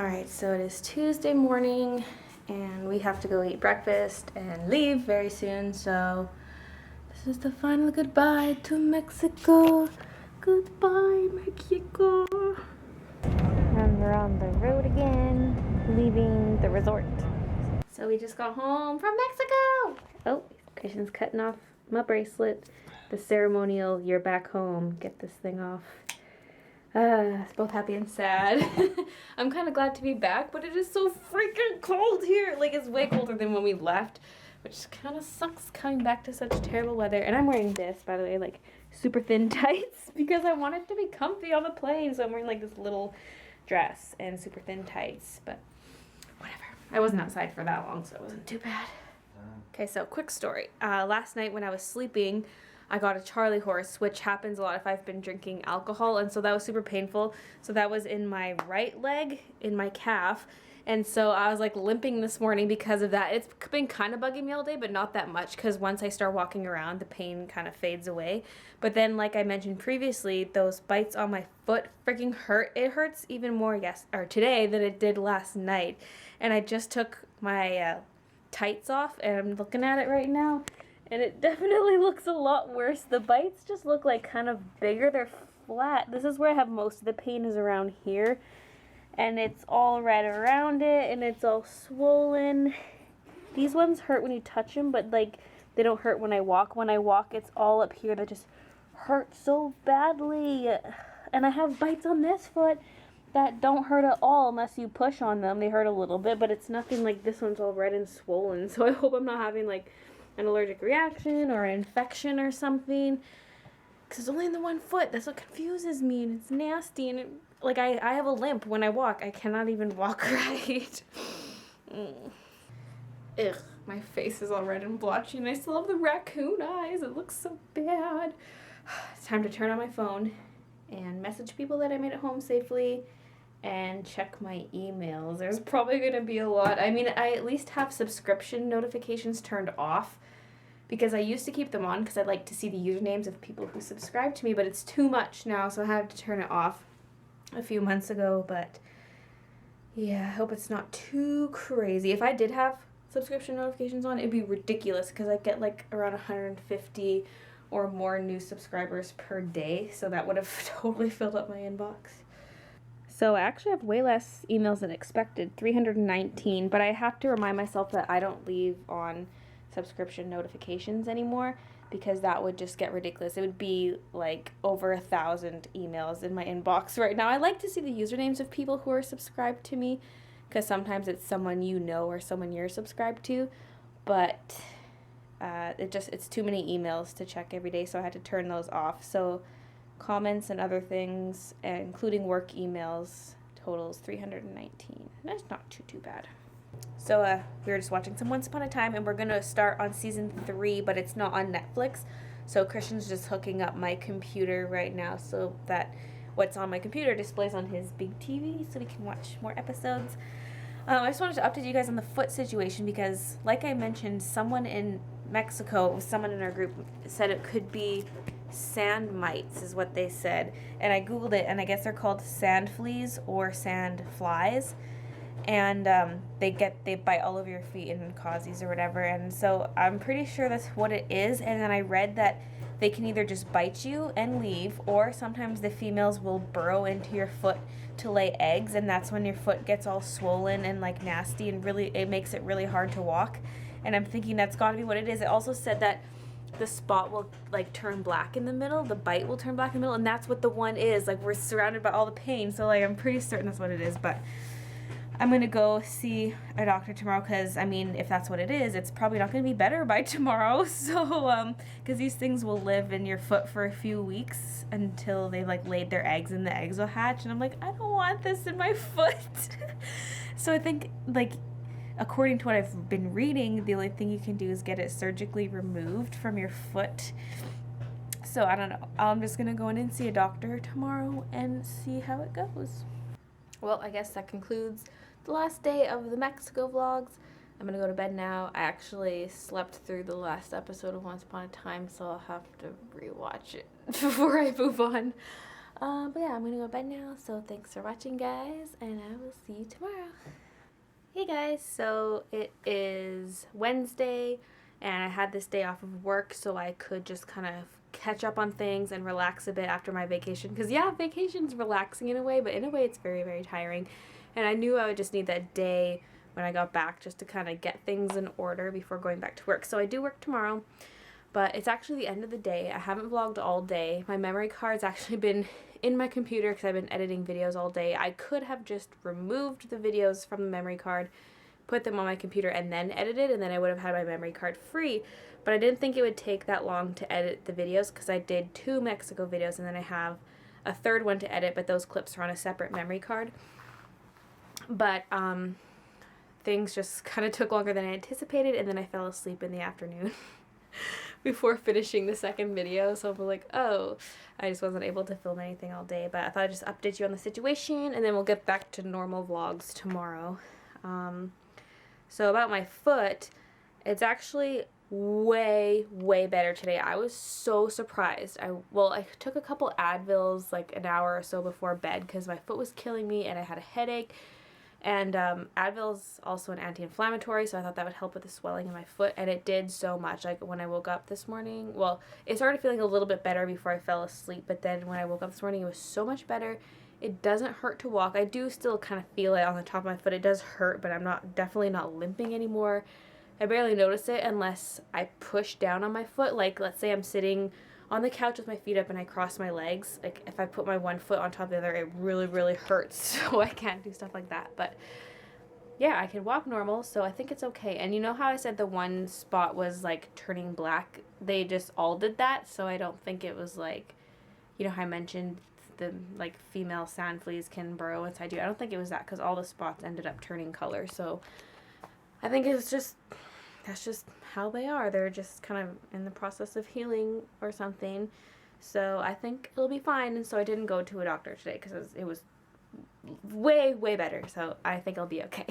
Alright, so it is Tuesday morning and we have to go eat breakfast and leave very soon, so this is the final goodbye to Mexico. Goodbye, Mexico. And we're on the road again, leaving the resort. So we just got home from Mexico! Oh, Christian's cutting off my bracelet. The ceremonial, you're back home, get this thing off. It's both happy and sad. I'm kind of glad to be back, but it is so freaking cold here. Like, it's way colder than when we left, which kind of sucks coming back to such terrible weather. And I'm wearing this, by the way, like super thin tights because I want it to be comfy on the plane. So I'm wearing like this little dress and super thin tights, but whatever. I wasn't outside for that long, so it wasn't too bad. Okay, so quick story. Last night when I was sleeping, I got a Charlie horse, which happens a lot if I've been drinking alcohol, and so that was super painful. So that was in my right leg, in my calf, and so I was like limping this morning because of that. It's been kind of bugging me all day, but not that much, because once I start walking around, the pain kind of fades away. But then, like I mentioned previously, those bites on my foot freaking hurt. It hurts even more today than it did last night. And I just took my tights off, and I'm looking at it right now. And it definitely looks a lot worse. The bites just look like kind of bigger. They're flat. This is where I have most of the pain, is around here. And it's all red around it, and it's all swollen. These ones hurt when you touch them, but like they don't hurt when I walk. When I walk, it's all up here that just hurt so badly. And I have bites on this foot that don't hurt at all unless you push on them. They hurt a little bit, but it's nothing like this one's all red and swollen. So I hope I'm not having like an allergic reaction or an infection or something, because it's only in the one foot. That's what confuses me, and it's nasty, and like I have a limp when I walk. I cannot even walk right. Ugh, my face is all red and blotchy, and I still have the raccoon eyes. It looks so bad. It's time to turn on my phone and message people that I made it home safely and check my emails. There's probably going to be a lot. I mean, I at least have subscription notifications turned off, because I used to keep them on because I like to see the usernames of people who subscribe to me, but it's too much now, so I had to turn it off a few months ago. But yeah, I hope it's not too crazy. If I did have subscription notifications on, it'd be ridiculous, because I get like around 150 or more new subscribers per day, so that would have totally filled up my inbox. So I actually have way less emails than expected, 319, but I have to remind myself that I don't leave on subscription notifications anymore, because that would just get ridiculous. It would be like over 1,000 emails in my inbox right now. I like to see the usernames of people who are subscribed to me, because sometimes it's someone you know or someone you're subscribed to, but it's too many emails to check every day, so I had to turn those off. So comments and other things, including work emails, totals 319. That's not too bad. So we were just watching some Once Upon a Time, and we're going to start on season 3, but it's not on Netflix. So Christian's just hooking up my computer right now so that what's on my computer displays on his big TV, so we can watch more episodes. I just wanted to update you guys on the foot situation, because like I mentioned, someone in Mexico, someone in our group, said it could be sand mites is what they said. And I googled it, and I guess they're called sand fleas or sand flies. And they bite all over your feet and cause these or whatever. And so I'm pretty sure that's what it is. And then I read that they can either just bite you and leave, or sometimes the females will burrow into your foot to lay eggs, and that's when your foot gets all swollen and like nasty, and really it makes it really hard to walk. And I'm thinking that's got to be what it is. It also said that the spot will like turn black in the middle, the bite will turn black in the middle, and that's what the one is. Like, we're surrounded by all the pain, so like I'm pretty certain that's what it is. But I'm going to go see a doctor tomorrow, because, I mean, if that's what it is, it's probably not going to be better by tomorrow. So, because these things will live in your foot for a few weeks until they've, like, laid their eggs and the eggs will hatch. And I'm like, I don't want this in my foot. So I think, like, according to what I've been reading, the only thing you can do is get it surgically removed from your foot. So, I don't know. I'm just going to go in and see a doctor tomorrow and see how it goes. Well, I guess that concludes the last day of the Mexico vlogs. I'm gonna go to bed now. I actually slept through the last episode of Once Upon a Time, so I'll have to rewatch it before I move on. But yeah, I'm gonna go to bed now. So thanks for watching, guys, and I will see you tomorrow. Hey guys, so it is Wednesday, and I had this day off of work so I could just kind of catch up on things and relax a bit after my vacation. Because yeah, vacation's relaxing in a way, but in a way it's very, very tiring. And I knew I would just need that day when I got back just to kind of get things in order before going back to work. So I do work tomorrow, but it's actually the end of the day. I haven't vlogged all day. My memory card's actually been in my computer because I've been editing videos all day. I could have just removed the videos from the memory card, put them on my computer, and then edited, and then I would have had my memory card free. But I didn't think it would take that long to edit the videos because I did 2 Mexico videos, and then I have a third one to edit, but those clips are on a separate memory card. But things just kind of took longer than I anticipated, and then I fell asleep in the afternoon before finishing the second video. So I'm like, oh, I just wasn't able to film anything all day. But I thought I'd just update you on the situation, and then we'll get back to normal vlogs tomorrow. So about my foot, it's actually way better today. I was so surprised. I took a couple Advils like an hour or so before bed because my foot was killing me and I had a headache. And Advil's also an anti-inflammatory, so I thought that would help with the swelling in my foot, and it did so much. Like when I woke up this morning, well, it started feeling a little bit better before I fell asleep, but then when I woke up this morning, it was so much better. It doesn't hurt to walk. I do still kind of feel it on the top of my foot. It does hurt, but I'm definitely not limping anymore. I barely notice it unless I push down on my foot. Like, let's say I'm sitting on the couch with my feet up and I cross my legs. Like, if I put my one foot on top of the other, it really hurts. So I can't do stuff like that. But yeah, I can walk normal, so I think it's okay. And you know how I said the one spot was like turning black? They just all did that, so I don't think it was like, you know how I mentioned the like female sand fleas can burrow inside you. I don't think it was that because all the spots ended up turning color. So I think it's just, that's just how they are. They're just kind of in the process of healing or something. So I think it'll be fine. And so I didn't go to a doctor today because it was way better. So I think I'll be okay.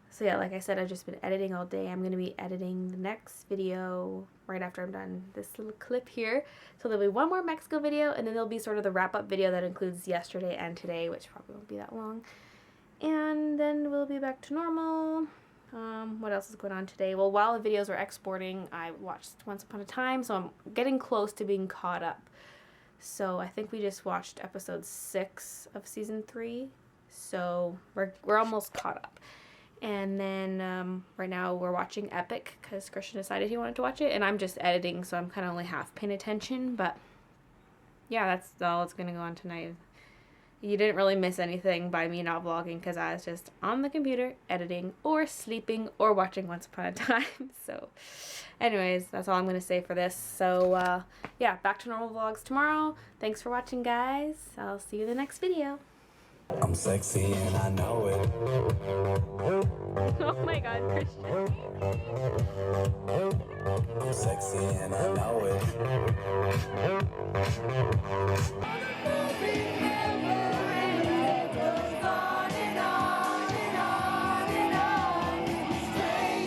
So yeah, like I said, I've just been editing all day. I'm going to be editing the next video right after I'm done this little clip here. So there'll be one more Mexico video, and then there'll be sort of the wrap-up video that includes yesterday and today, which probably won't be that long. And then we'll be back to normal. What else is going on today? Well, while the videos were exporting, I watched Once Upon a Time, so I'm getting close to being caught up. So I think we just watched episode 6 of season 3, so we're almost caught up. And then right now we're watching Epic because Christian decided he wanted to watch it, and I'm just editing, so I'm kind of only half paying attention. But yeah, that's all that's gonna go on tonight. You didn't really miss anything by me not vlogging because I was just on the computer editing or sleeping or watching Once Upon a Time. So anyways, that's all I'm going to say for this. So yeah, back to normal vlogs tomorrow. Thanks for watching, guys. I'll see you in the next video. I'm sexy and I know it. Oh my god, Christian. I'm sexy and I know it.